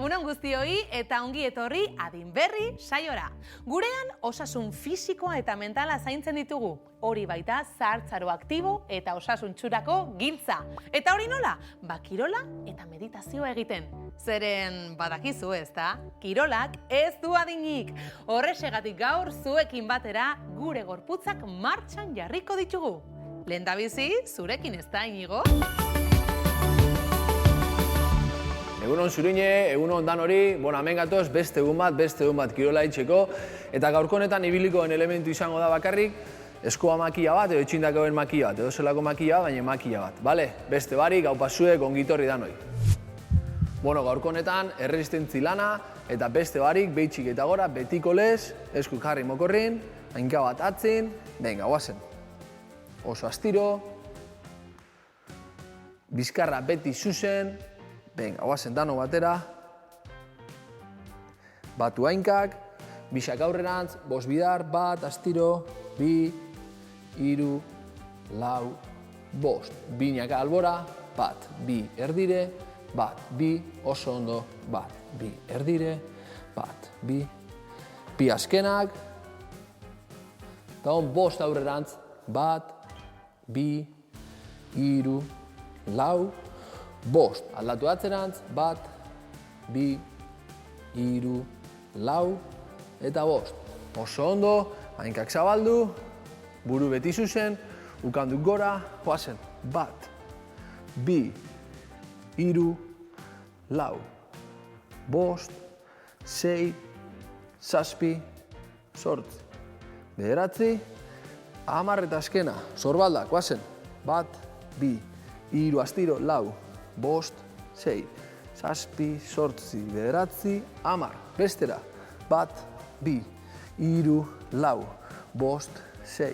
Egunon guztioi eta ongi etorri Adin Berri saiora. Gurean osasun fisikoa eta mentala zaintzen ditugu. Hori baita zahartzaro aktibo eta osasuntsurako giltza. Eta hori nola? Kirola eta meditazioa egiten. Zeren badakizu ezta? Kirolak ez du adinik. Horrexegatik gaur zuekin batera gure gorputzak martxan jarriko ditugu. Lehendabizi, zurekin ezta, Inigo? Egunon zurine, egunon dan hori, hemen gatoz beste egun bat kirola itxeko, eta gaurko honetan ibiliko den elementu izango da bakarrik, eskua makila bat edo etxindakoen makila bat, edo zelako makila bat, baina makila bat, bale? Beste barik, hau pasuek, ongitorri dan hori. Gaurko honetan, erresistentzi lana, eta beste barik, behitxik eta gora, betiko lez, esku jarri mokorrin, hainka bat atzin, venga, guazen. Oso astiro, bizkarra beti zuzen, venga, guazen dano batera, batu hainkak, bisak aurrerantz, bost bidar, bat, astiro, bi, hiru, lau, bost. Binaka albora, bat, bi, erdire, bat, bi, oso ondo, bat, bi, erdire, bat, bi azkenak, eta hon bost aurrerantz, bat, bi, hiru, lau, bost, aldatu atzerantz, bat, bi, hiru, lau, eta bost. Oso ondo, hainkak zabaldu, buru beti zuzen, ukanduk gora, joazen, bat, bi, hiru, lau, bost, sei, zazpi, zortzi, bederatzi, hamar eta azkena, zorbaldak, joazen, bat, bi, hiru astiro, lau, bost, sei, zazpi, zortzi, bederatzi, hamar. Bestera, bat, bi, hiru, lau, bost, sei,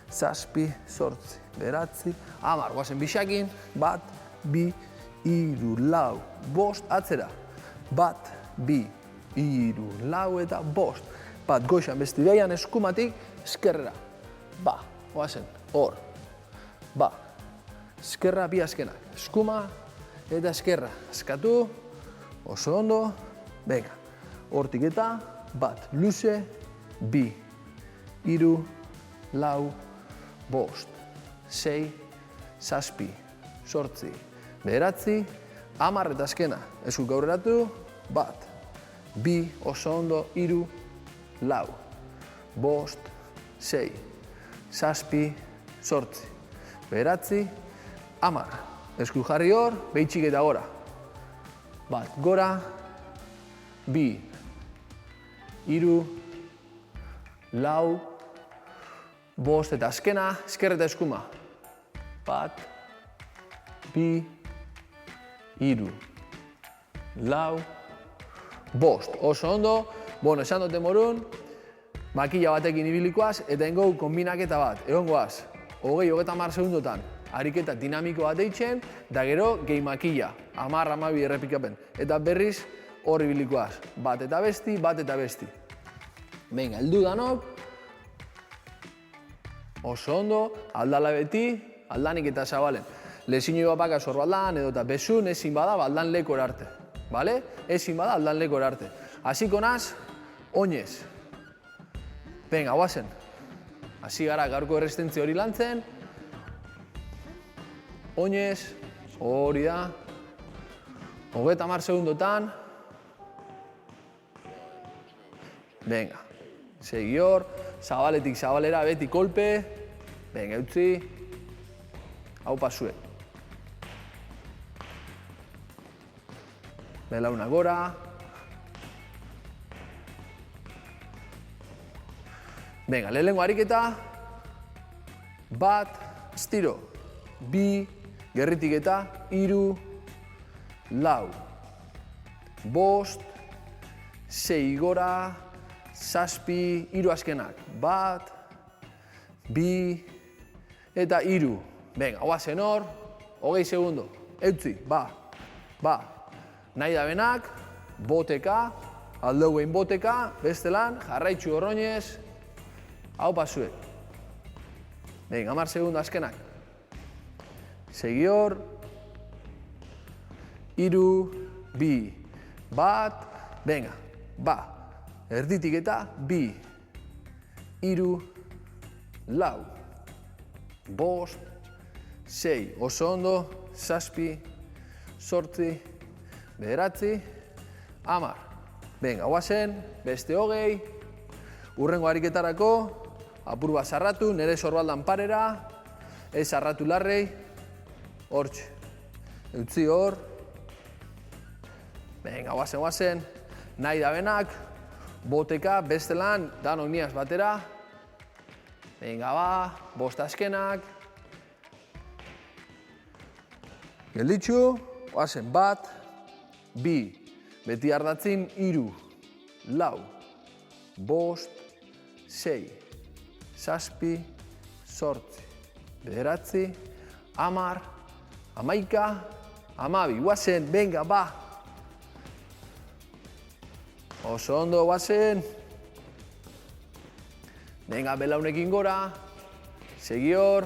zazpi, zortzi, bederatzi, hamar. Guazen bisakin, bat, bi, hiru, lau, bost, atzera. Bat, bi, hiru, lau eta bost. Bat, goixan besti behian eskumatik, eskerrera. Ba, guazen, hor. Ba, eskerra bi azkenak. Eskuma, eta eskerra, eskatu, oso ondo, venga, hortik eta, bat, luze, bi, hiru, lau, bost, sei, zazpi, zortzi, bederatzi, hamar eta azkena, eskuk aurreratu, bat, bi, oso ondo, hiru, lau, bost, sei, zazpi, zortzi, bederatzi, hamar. Esku jarri hor, behitxik eta gora. Bat, gora, bi, hiru, lau, bost eta azkena, esker eta eskuma. Bat, bi, hiru, lau, bost. Oso ondo, esan dute morun, makila batekin ibilikoaz, eta engau kombinaketa bat, egon goaz, 20-30 segundotan. Ariketa dinamiko bat eitzen, da gero gehi makila, 10-12 errepikapen. Eta berriz horri bilikoaz, bat eta besti, bat eta besti. Venga, heldu danok. Oso ondo, aldala beti, aldanik eta zabalen. Lezino bapaka zorbaldan edo eta bezun ezin bada aldan lekor arte. Bale? Ezin bada aldan lekor arte. Hasiko naz, oinez. Venga, guazen. Hasi gara gaurko erresistentzia hori lantzen. Oinez, hori da, 30 segundotan. Venga, segi hor, zabaletik zabalera, beti kolpe. Venga, eutzi. Hau pasue. Belauna gora. Venga, lehenengo ariketa. Bat, estiro. Bi, gerritik eta, hiru, lau, bost, sei gora, zazpi, hiru azkenak. Bat, bi, eta hiru. Venga, guazen hor, 20 segundo. Eutzi, ba. Nahi da benak, boteka, aldeuen boteka, bestelan, jarraitzu horroinez, hau pasue. Venga, 10 segundo azkenak. Segi hor, hiru, bi, bat, venga, ba, erditik eta, bi, hiru, lau, bost, sei, oso ondo, zazpi, zortzi, bederatzi, hamar. Venga, guazen, beste hogei, hurrengo ariketarako, apur bat sarratu, nire sorbaldan parera, ez sarratu larrei, hortxe, utzi hor, venga, guazen, nahi da benak, boteka, beste lan, danok niaz batera, venga, ba, bost azkenak, gelditxu, guazen, bat, bi, beti ardatzin, hiru, lau, bost, sei, zazpi, zortzi, bederatzi, hamar, hamaika, hamabi, guazen, venga, ba. Oso ondo, guazen. Venga, belaunekin gora, segi hor.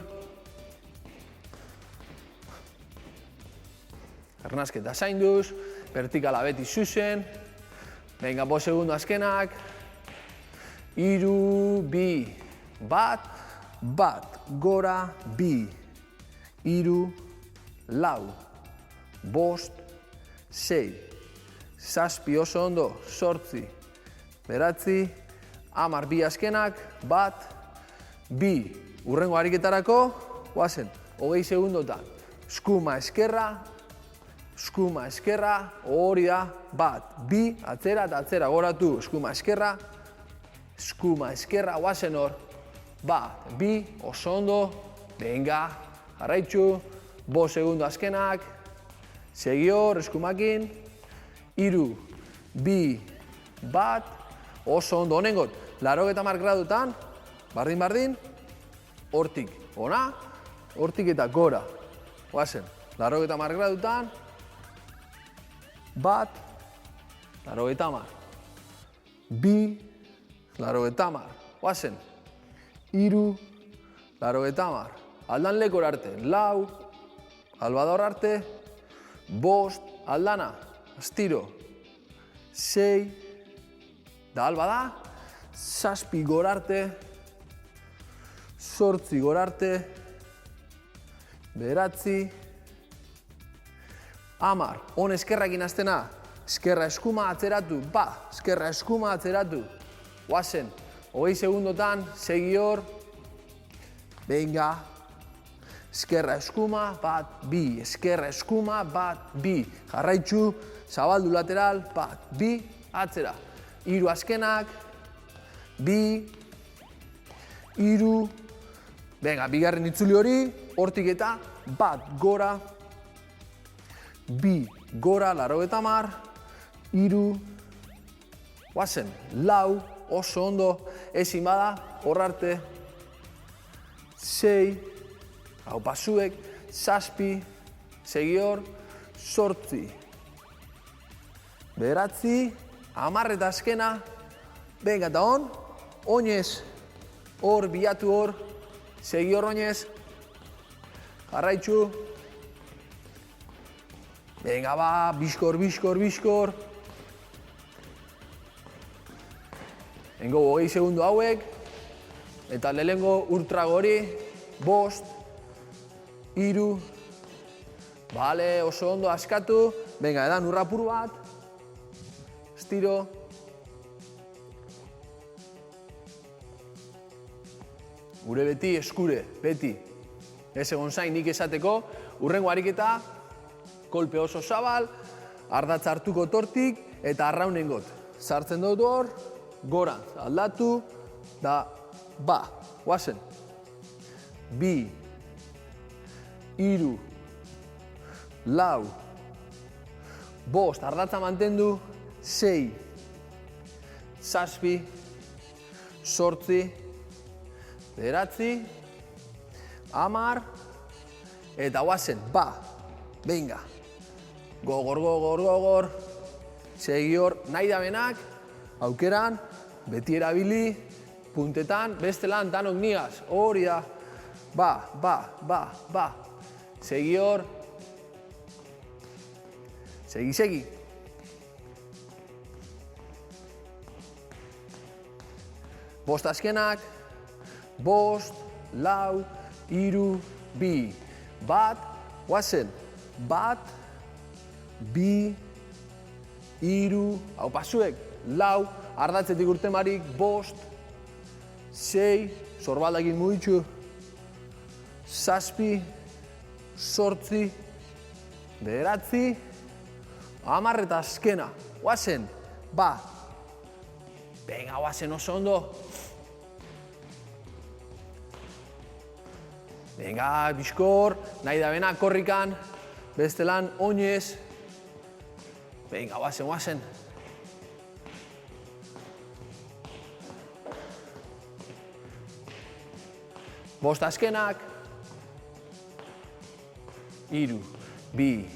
Arnasketa zainduz, vertikala beti zuzen. Venga, 5 segundo azkenak. Hiru, bi, bat, gora, bi, hiru, lau, bost, sei, zazpi, oso ondo, zortzi, bederatzi, hamar, bi azkenak, bat, bi, hurrengo ariketarako, guazen, 20 segundotan, eskuma eskerra, hori da, bat, bi, atzera eta atzera, goratu, eskuma eskerra, guazen hor, bat, bi, oso ondo, venga, jarraitzu, 5 segundo azkenak, segi hor, eskumakin, hiru, bi, bat, oso ondo, honengot, 80 gradutan, bardin, hortik, ona, hortik eta gora, guazen, 80 gradutan, bat, 80, bi, 80, guazen, hiru, 80, aldan lekor arte, lau, albador arte, bost, aldana, astiro, sei, da albada, zazpi gorarte, zortzi gorarte, bederatzi, hamar, hon eskerrakin aztena, eskerra eskuma atzeratu, ba, eskerra eskuma atzeratu, guazen, 20 segundotan, segi hor, venga, eskerra eskuma, bat, bi, eskerra eskuma, bat, bi, jarraitzu, zabaldu lateral, bat, bi, atzera, hiru azkenak, bi, hiru, venga, bigarren itzuli hori, hortik eta, bat, gora, bi, gora, 80, hiru, guazen, lau, oso ondo, ezin bada, hor arte, sei, hau pasuek, zazpi, segi hor, zortzi, bederatzi, 10 eta azkena, venga eta hon, oinez, hor, bilatu hor, segi hor oinez, jarraitzu, venga ba, bizkor, hengo 20 segundo hauek, eta lehengo ultra gori, 5, hiru, bale, oso ondo askatu, venga, edan urrapur bat, estiro, gure beti eskure, beti, ez egon zain nik esateko, hurrengo ariketa, kolpe oso zabal, ardatz hartuko tortik, eta arraunengot, sartzen dut hor, gorantz, aldatu, da, ba, guazen, bi, hiru, lau, bost, ardatza mantendu, 6, zazpi, zortzi, bederatzi, 10, eta guazen, ba, venga, gogor, segi hor, nahi da benak, aukeran, beti erabili, puntetan, beste lan, danok nigaz, hori da, ba, segi hor, segi, Bost azkenak, bost, lau, hiru, bi. Bat, guazen, bat, bi, hiru, hau pasuek, lau, ardatzetik urtemarik, bost, sei, zorbaldakin mugitxu, zazpi, zortzi, bederatzi, 10 eta azkena, guazen, ba. Venga, guazen oso ondo. Venga, bizkor, nahi da bena, korrikan, bestelan, oinez. Venga, guazen, guazen. Bost azkenak. Hiru, bi,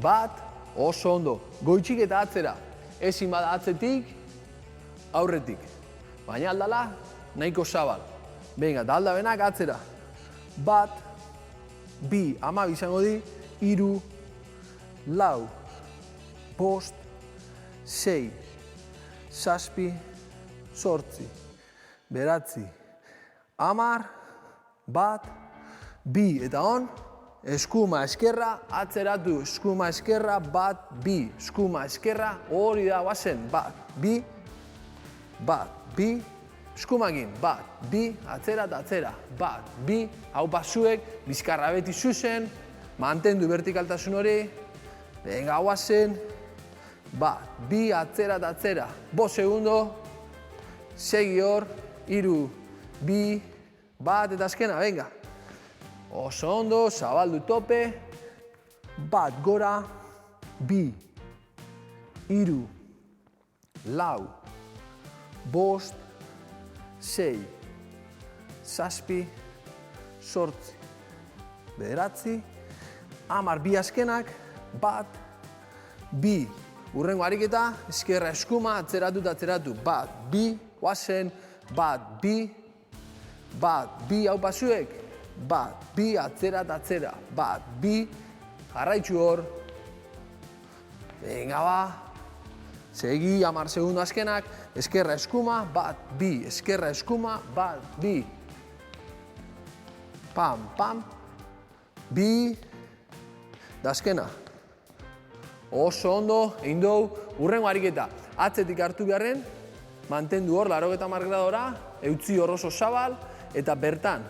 bat, oso ondo. Goitxik eta atzera. Ezin bada atzetik, aurretik. Baina aldala, nahiko zabal. Venga, da aldabenak atzera. Bat, bi, 12 izango di, hiru, lau, bost, sei, zazpi, zortzi, bederatzi, 10, bat, bi, eta on, eskuma eskerra, atzeratu, eskuma eskerra, bat, bi, eskuma eskerra, hori da, guazen, bat, bi, eskumakin, bat, bi, atzera eta atzera, bat, bi, hau pasuek, bizkarra beti zuzen, mantendu vertikaltasun hori, venga, guazen, bat, bi, atzera eta atzera, 5 segundo, segi hor, hiru, bi, bat eta azkena, venga. Oso ondo, zabaldu tope, bat gora, bi, hiru, lau, bost, sei, zazpi, zortzi, bederatzi, 10 bi azkenak, bat, bi, urrengo ariketa, eskerra eskuma, atzeratu eta atzeratu, bat, bi, guazen, bat, bi, hau pasuek, bat, bi, atzera eta atzera, bat, bi, jarraitzu hor, venga ba, segi, 10 segundo azkenak, eskerra eskuma, bat, bi, eskerra eskuma, bat, bi, pam, pam, bi, da azkena. Oso ondo, egin dugu, urrengo ariketa, atzetik hartu beharren, mantendu hor, 90 gradora, eutzi hor oso zabal, eta bertan,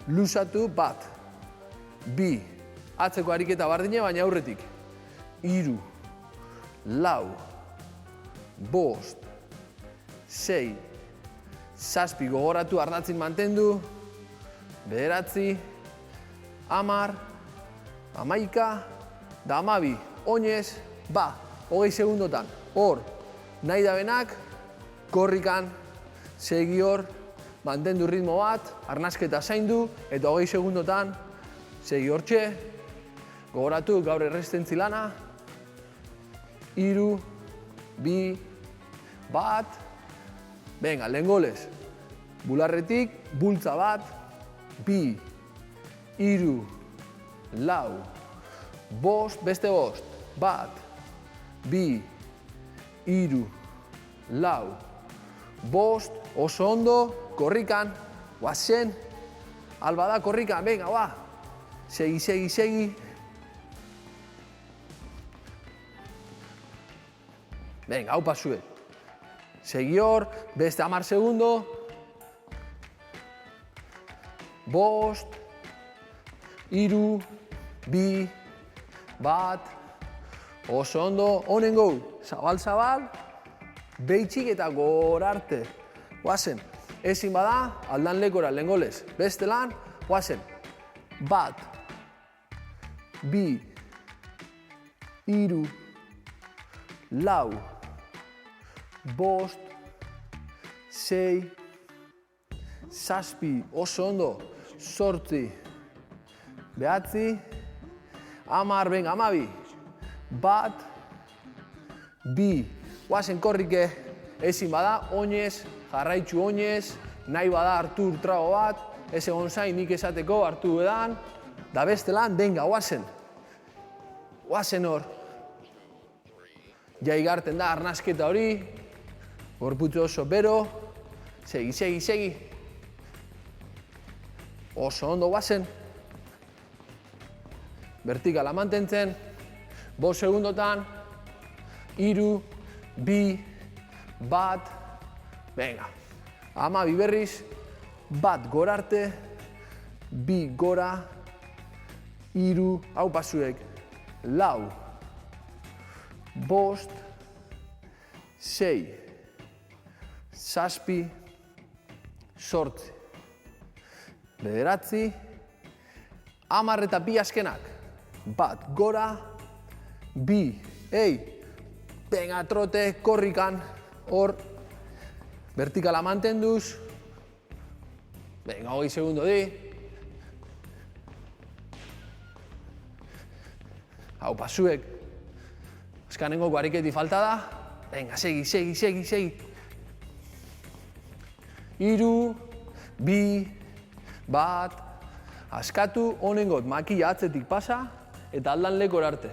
luzatu bat, bi, atzeko ariketa bardine, baina aurretik, hiru, lau, bost, sei, zazpi, gogoratu, ardatzin mantendu, bederatzi, 10, 11, da 12, oinez, ba, 20 segundotan, hor, nahi da benak, korrikan, segi hor, mantendu ritmo bat, arnasketa zaindu, eta 20 segundotan, segi hortxe, gogoratu, gaur errestentzi lana, hiru, bi, bat, venga, lehen golez, bularretik, bultza bat, bi, hiru, lau, bost, beste bost, bat, bi, hiru, lau, bost, oso ondo, korrikan, guazen, alba da korrikan, venga, ba, segi, segi, segi. Venga, hau pasue. Segi hor, beste 10 segundo. Bost, hiru, bi, bat, oso ondo, honen gau, zabal, zabal, behitxik eta gorarte. Guazen, ezin bada, aldan lekora, lehen golez, beste lan, guazen, bat, bi, hiru, lau, bost, sei, zazpi, oso ondo, zortzi, behatzi, 10, venga, 12, bat, bi, guazen korrike, ezin bada, oinez, jarraitzu oinez, nahi bada hartu trago bat, ez egon zain nik esateko hartu edan, da beste lan, venga, guazen. Guazen hor. Jaigarten da arnasketa hori, gorputzu oso bero, Segi, segi, segi. Oso ondo guazen. Vertikala mantentzen. 5 segundotan. 3, 2, 1. Venga. 12 berriz. 1 gora arte. 2 gora. 3, hau pasuek. 4, 5, 6, 7, 8, 9, 10 eta 2 azkenak. 1 gora, 2, venga, trote, korrikan, hor, vertikala mantenduz, venga, 20 segundo di, hau pasuek, azkanengo ariketi falta da, venga, segi, segi, segi, segi, 3, 2, 1, askatu, honengot makia atzetik pasa, eta aldan lekor arte.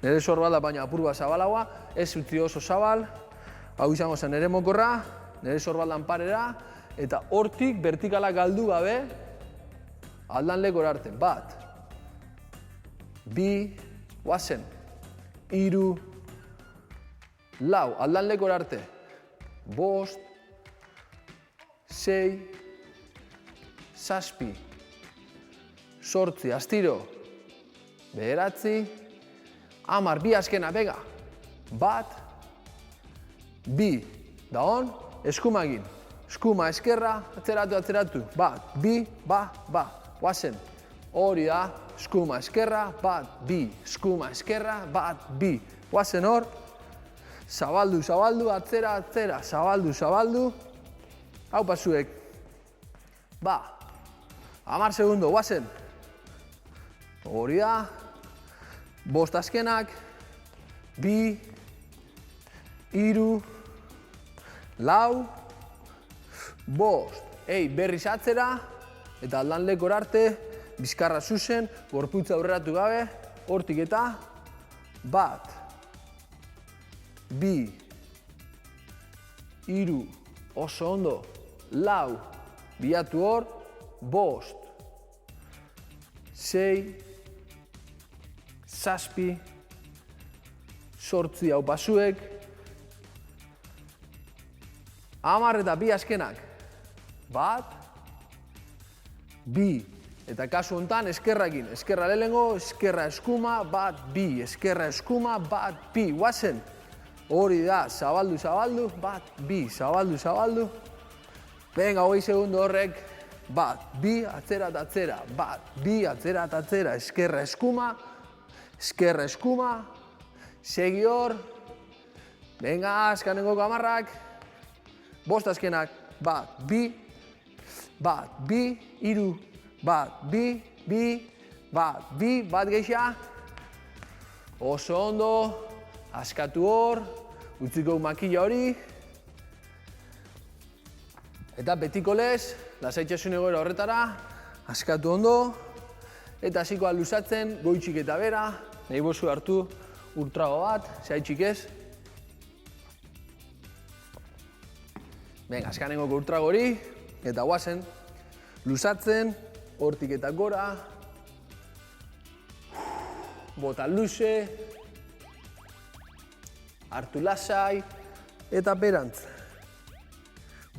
Nere sorbala baina apur bat zabalagoa, ez utzi oso zabal, hau izango zen nere mokorra, nere sorbaldan parera, eta hortik vertikala galdu gabe, aldan lekor arte. 1, 2, guazen, 3, 4, aldan lekor arte. 5, 6, 7, 8, astiro, 9, 10, 2 azkena, bega. 1, 2, da hon, eskuma egin. Eskuma eskerra, atzeratu, atzeratu. 1, 2, ba, guazen. Hori da, eskuma eskerra, 1, 2, eskuma eskerra, 1, 2. Guazen hor, zabaldu, zabaldu, atzera, atzera, zabaldu, zabaldu. Hau pasuek. 10 segundo, guazen. Hori da. 5 azkenak. 2, 3, 4, 5. Berriz atzera. Eta aldan lekor arte. Bizkarra zuzen. Gorputza aurreratu gabe. Hortik eta. 1, 2, 3, oso ondo. 4, biatu hor. 5, 6, 7, 8 hau pasuek. 10 eta 2 azkenak. 1, 2, eta kasu hontan eskerrakin. Eskerra lehengo, eskerra eskuma, 1, 2, eskerra eskuma, 1, 2, guazen. Hori da, zabaldu, zabaldu, 1, 2, zabaldu, zabaldu. Venga, 20 segundo horrek. 1, 2, atzera eta atzera. 1, 2, atzera eta atzera. Eskerra eskuma. Eskerra eskuma. Segi hor. Venga, azkanengo kamarrak. 5 azkenak. 1, 2, 1, 2, 3, 1, 2, 2, 1, 2, bat geixa. Oso ondo. Askatu hor. Utziko makila hori. Eta betiko lez, lasaitxasun egoera horretara, askatu ondo, eta hasikoa luzatzen, goitxik eta bera, nahi bozu hartu urtrago bat, zaitxik ez. Venga, azkanengoko urtrago hori, eta guazen, luzatzen, hortik eta gora, bota luze, hartu lasai, eta berantz.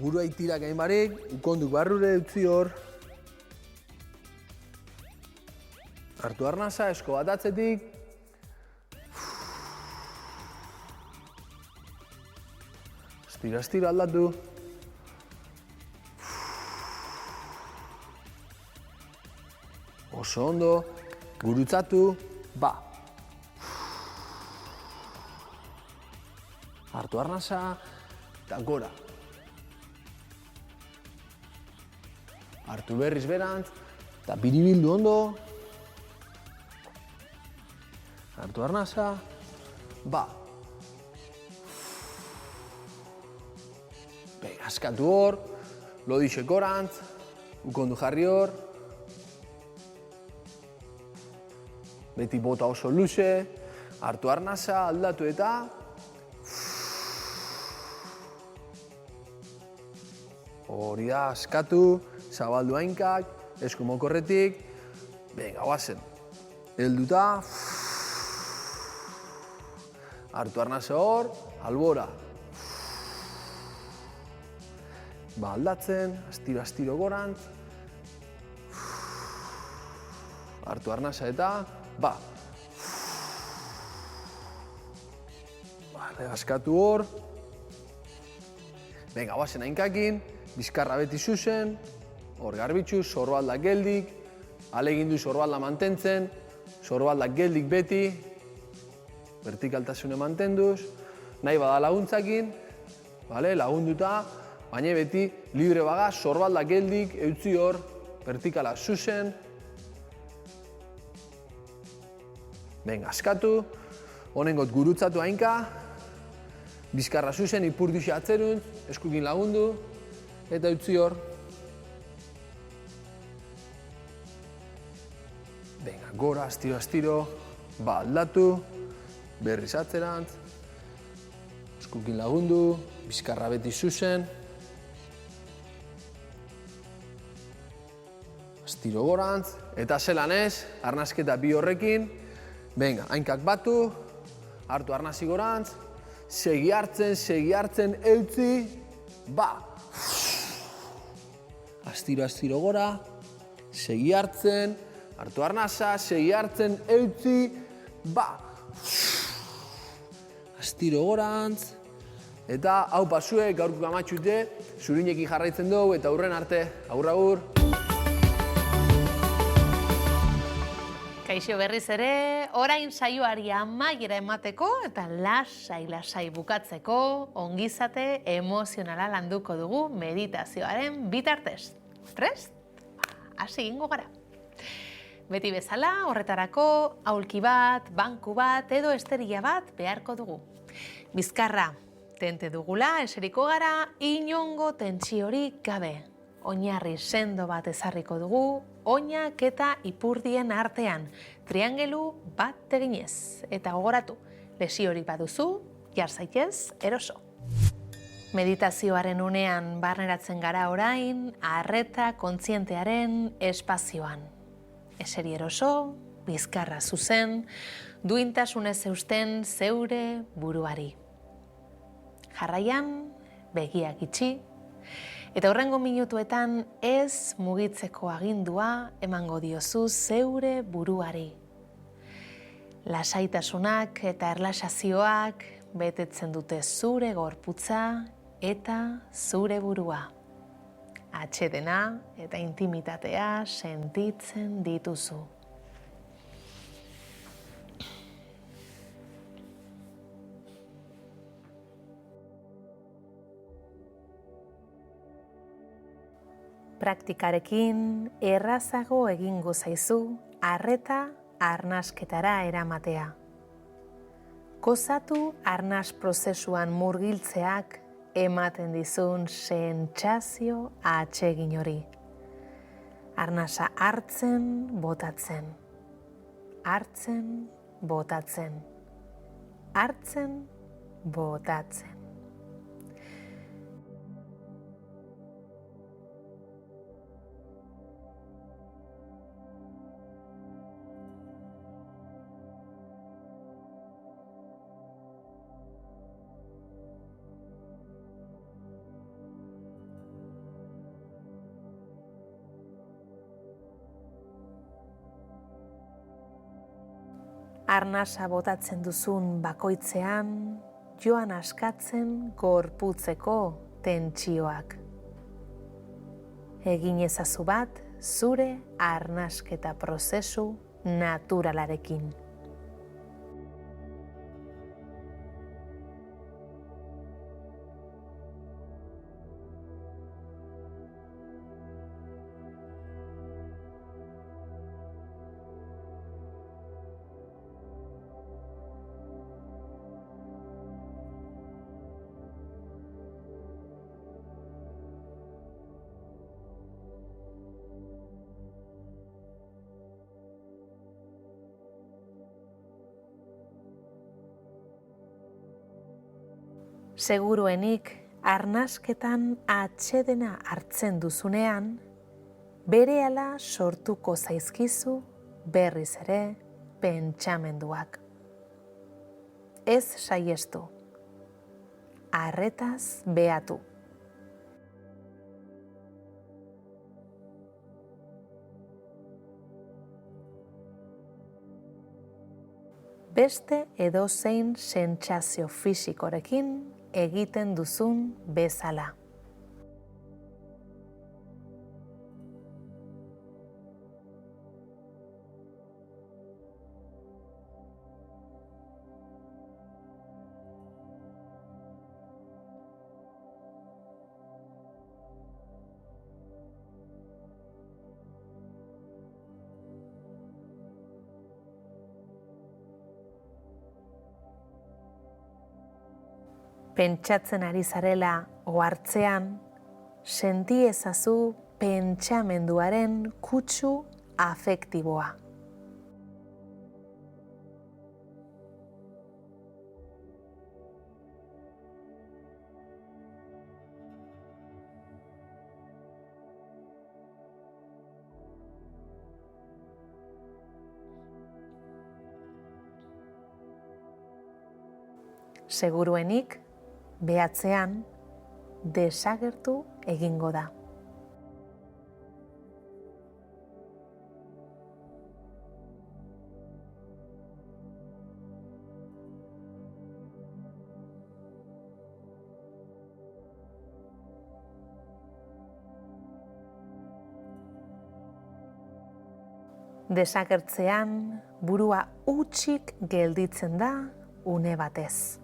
Burua itira gainbarik, ukonduk barrure utzi hor. Hartu arnasa, esko bat atzetik. Estira, estira aldatu. Oso ondo, gurutzatu, ba. Hartu arnasa, eta gora. Hartu berriz berantz, eta biribildu ondo. Hartu arnasa, ba. Venga, askatu hor, lodixek orantz, ukondu jarri hor. Beti bota oso luze, hartu arnasa, aldatu eta. Hori da, askatu, zabaldu hainkak, esku mokorretik. Venga, guazen. Helduta. Hartu arnasa hor, albora. Ba, aldatzen, astiro gorantz. Hartu arnasa eta, ba. Vale, askatu hor. Venga, guazen hainkakin, bizkarra beti zuzen, hor garbitzu, sorbaldak geldik, alegindu sorbalda mantentzen, sorbaldak geldik beti, vertikaltasune mantenduz, nahi bada laguntzakin, lagunduta, baina beti libre baga, sorbaldak geldik, eutzi hor, vertikala zuzen. Venga, askatu, honengot gurutzatu hainka, bizkarra zuzen, ipurduxe atzeruntz, eskukin lagundu, eta utzi hor. Venga, gora, astiro, ba, aldatu, berriz atzerantz, eskukin lagundu, bizkarra beti zuzen, astiro gorantz, eta zelan ez, arnasketa bi horrekin, venga, hainkak batu, hartu arnasi gorantz, segi hartzen, eutzi, ba. Astiro gora, segi hartzen, hartu arnasa, segi hartzen, eutzi, ba. Astiro gorantz, eta hau pasue, gaurko gamatxute, zurinekin jarraitzen dugu, eta hurren arte, agur. Kaixo berriz ere, orain saioari amaiera emateko eta lasai bukatzeko ongizate emozionala landuko dugu meditazioaren bitartez. Prest? Hasi egingo gara. Beti bezala, horretarako aulki bat, banku bat edo esteria bat beharko dugu. Bizkarra tente dugula, eseriko gara, inongo tentsiorik gabe. Oinarri sendo bat ezarriko dugu, oinak eta ipurdien artean, triangelu bat eginez. Eta gogoratu, lesiorik baduzu, jar zaitez eroso. Meditazioaren unean barneratzen gara orain, arreta kontzientearen espazioan. Eseri eroso, bizkarra zuzen, duintasunez eusten zeure buruari. Jarraian, begiak itxi, eta hurrengo minutuetan ez mugitzeko agindua emango diozu zeure buruari. Lasaitasunak eta erlaxazioak betetzen dute zure gorputza eta zure burua. Atsedena eta intimitatea sentitzen dituzu. Praktikarekin errazago egingo zaizu arreta arnasketara eramatea. Gozatu arnas prozesuan murgiltzeak ematen dizun sentsazio atsegin hori. Arnasa hartzen, botatzen. Hartzen, botatzen. Hartzen, botatzen. Arnasa botatzen duzun bakoitzean, joan askatzen gorputzeko tentsioak. Egin ezazu bat zure arnasketa prozesu naturalarekin. Seguruenik Arnasketan atsedena hartzen duzunean, berehala sortuko zaizkizu berriz ere pentsamenduak. Ez saihestu, arretaz behatu. Beste edozein sentsazio fisikorekin egiten duzun bezala. Pentsatzen ari zarela ohartzean, senti ezazu pentsamenduaren kutsu afektiboa. Seguruenik, behatzean, desagertu egingo da. Desagertzean, burua hutsik gelditzen da une batez.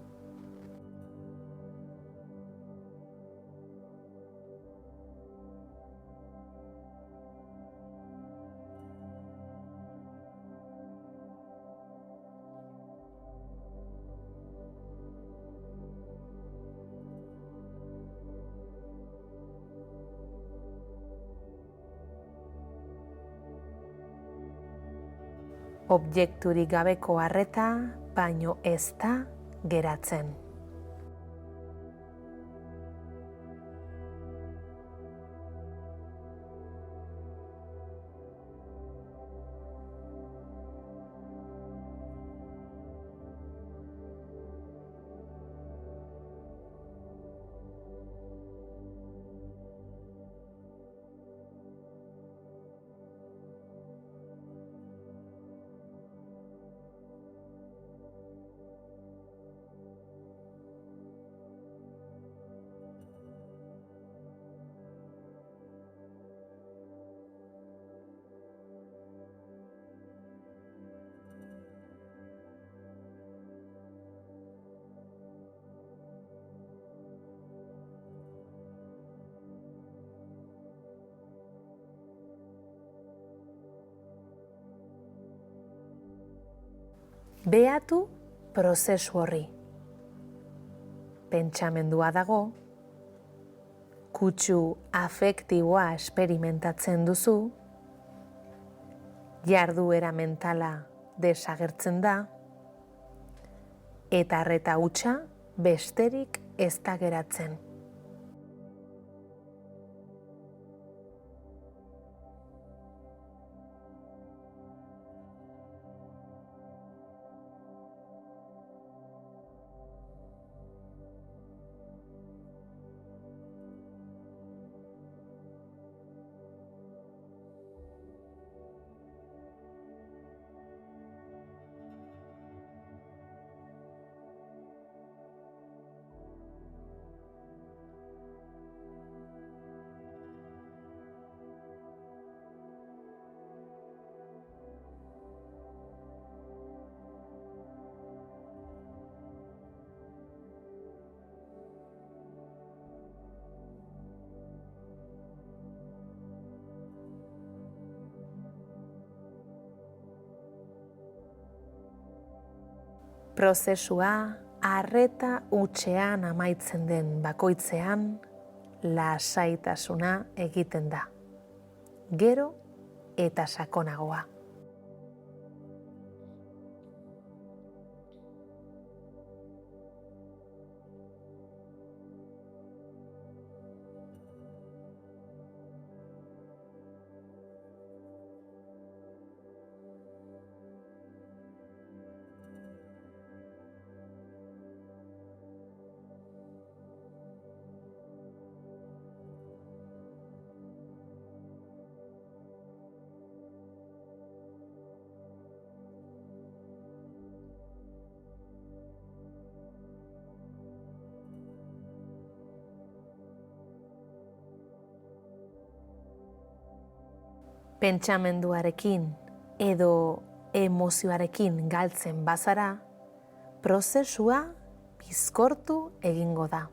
Objekturik gabeko arreta, baino ez da geratzen. Behatu prozesu horri. Pentsamendua dago, kutsu afektiboa esperimentatzen duzu, jarduera mentala desagertzen da, eta arreta hutsa besterik ez da geratzen. Prozesua arreta hutsean amaitzen den bakoitzean, lasaitasuna egiten da. Gero eta sakonagoa. Pentsamenduarekin edo emozioarekin galtzen bazara, prozesua bizkortu egingo da.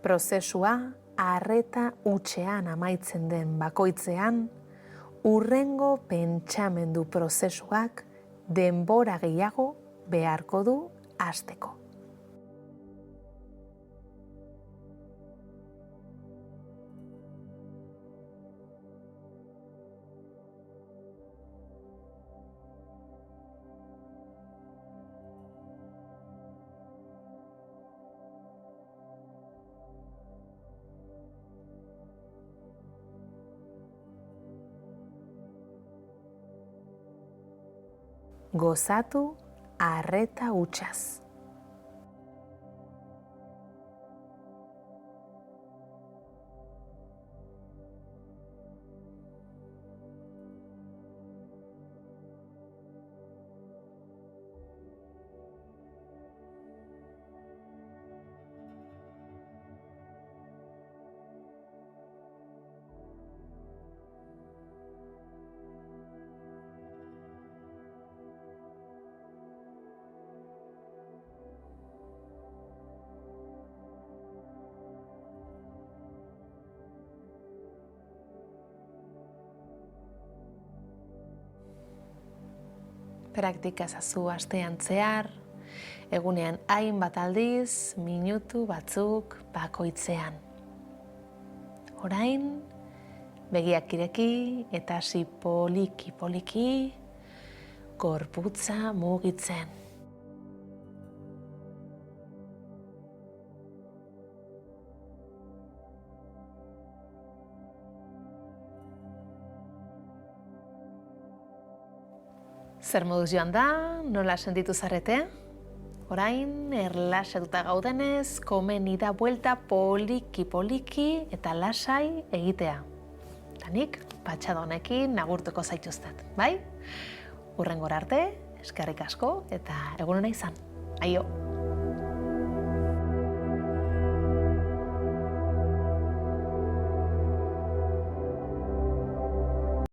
Prozesua arreta hutsean amaitzen den bakoitzean, hurrengo pentsamendu prozesuak denbora gehiago beharko du hasteko. Gozatu arreta hutsaz. Praktika ezazu astean zehar, egunean hainbat aldiz, minutu batzuk bakoitzean. Orain, begiak ireki eta hasi poliki-poliki gorputza mugitzen. Zer moduz joan da, nola sentitu zarete? Orain, erlaxatuta gaudenez, komeni da buelta poliki-poliki eta lasai egitea. Eta nik, patxada honekin agurtuko zaituztet, bai? Hurrengora arte, eskerrik asko eta egun ona izan. Aio!